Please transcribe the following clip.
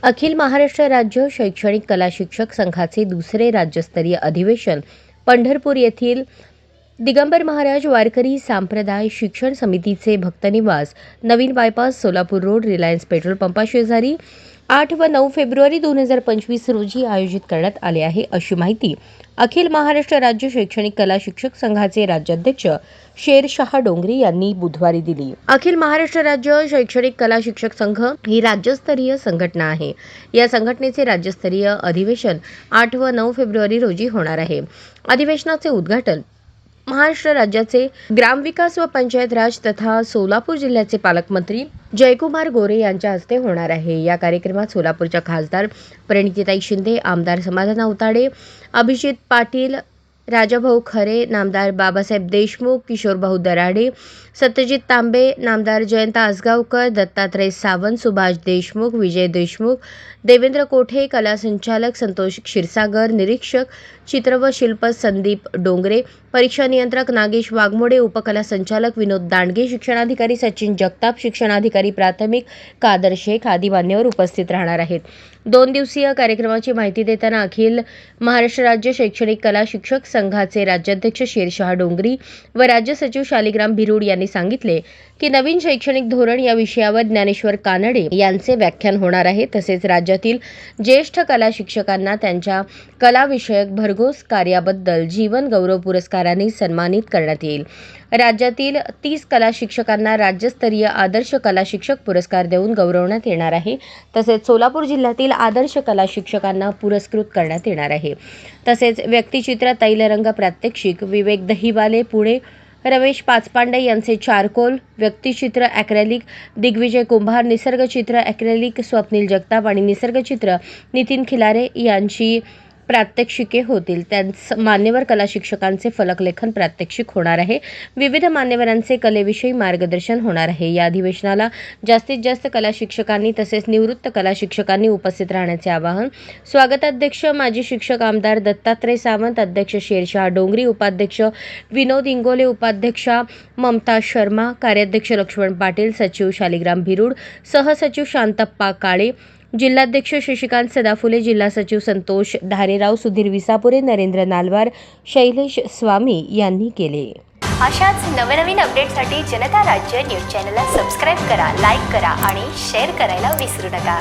अखिल महाराष्ट्र राज्य शैक्षणिक कला शिक्षक संघाचे दुसरे राज्यस्तरीय अधिवेशन पंढरपूर येथील दिगंबर महाराज वारकरी संप्रदाय शिक्षण समितीचे भक्तनिवास नवीन bypass Solapur road Reliance petrol पंपाशेजारी 8 व 9 फेब्रुवारी 2025 रोजी आयोजित करण्यात आले आहे, अशी माहिती अखिल महाराष्ट्र राज्य शैक्षणिक कला शिक्षक संघाचे राज्याध्यक्ष शेरशाह डोंगरे यांनी बुधवारी दिली। अखिल महाराष्ट्र राज्य शैक्षणिक कला शिक्षक संघ ही राज्यस्तरीय संघटना आहे। या संघटनेचे राज्यस्तरीय अधिवेशन 8 व 9 फेब्रुवारी रोजी होणार आहे। अधिवेशनाचे उद्घाटन महाराष्ट्र राज्याचे ग्रामविकास व पंचायत राज तथा सोलापूर जिल्ह्याचे पालकमंत्री जयकुमार गोरे यांच्या हस्ते होणार आहे। या कार्यक्रमात सोलापूरच्या खासदार प्रणितीताई शिंदे, आमदार समाधान अवताडे, अभिजित पाटील, राजाभाऊ खरे, नामदार बाबासाहेब देशमुख, किशोरभाऊ दराडे, सत्यजित तांबे, नामदार जयंत आसगावकर, दत्तात्रय सावंत, सुभाष देशमुख, विजय देशमुख, देवेंद्र कोठे, कला संचालक संतोष क्षीरसागर, निरीक्षक चित्र व शिल्प संदीप डोंगरे, परीक्षा नियंत्रक नागेश वाघमोडे, उपकला संचालक विनोद दांडगे, शिक्षणाधिकारी सचिन जगताप, शिक्षणाधिकारी प्राथमिक कादर शेख आदी मान्यवर उपस्थित राहणार आहेत। 2 दिवसीय कार्यक्रमाची माहिती देताना अखिल महाराष्ट्र राज्य शैक्षणिक कला शिक्षक संघाचे राज्याध्यक्ष शेरशाह डोंगरी व राज्य सचिव शालिग्राम भिरूड यांनी सांगितले की नवीन शैक्षणिक धोरण या विषयावर ज्ञानेश्वर कानडे यांचे व्याख्यान होणार आहे। तसेच राज्यातील ज्येष्ठ कला शिक्षकांना त्यांच्या कला विषयक भरघोस कार्याबद्दल जीवन गौरव पुरस्काराने सन्मानित करण्यात येईल। राज्यातील 30 कला शिक्षकांना राज्यस्तरीय आदर्श कला शिक्षक पुरस्कार देऊन गौरवण्यात येणार आहे। तसेच सोलापूर जिल्ह्यातील आदर्श कला शिक्षकांना पुरस्कृत करण्यात येणार आहे। तसेच व्यक्तिचित्र तैलरंग प्रात्यक्षिक विवेक दहिवाले पुणे, रमेश पाचपांडे यांचे चारकोल, व्यक्तिचित्र ॲक्रेलिक दिग्विजय कुंभार, निसर्गचित्र ॲक्रेलिक स्वप्नील जगताप आणि निसर्गचित्र नितीन खिलारे यांची प्रात्यक्षिके होतील। त्यांस मान्यवर कला शिक्षकांचे फलकलेखन प्रात्यक्षिक होणार आहे। विविध मान्यवरांचे कलेविषयी मार्गदर्शन होणार आहे। या अधिवेशनाला जास्तीत जास्त कला शिक्षकांनी तसेच निवृत्त कला शिक्षकांनी उपस्थित राहण्याचे आवाहन स्वागताध्यक्ष माजी शिक्षक आमदार दत्तात्रय सावंत, अध्यक्ष शेरशाह डोंगरी, उपाध्यक्ष विनोद इंगोले, उपाध्यक्षा ममता शर्मा, कार्याध्यक्ष लक्ष्मण पाटील, सचिव शालिग्राम भिरूड, सहसचिव शांतप्पा काळे, जिल्हाध्यक्ष शशिकांत सदाफुले, जिल्हा सचिव संतोष धारेराव, सुधीर विसापुरे, नरेंद्र नालवार, शैलेश स्वामी यांनी केले। अशाच नवनवीन अपडेटसाठी जनता राज्य न्यूज चॅनलला सबस्क्राईब करा, लाईक करा आणि शेअर करायला विसरू नका।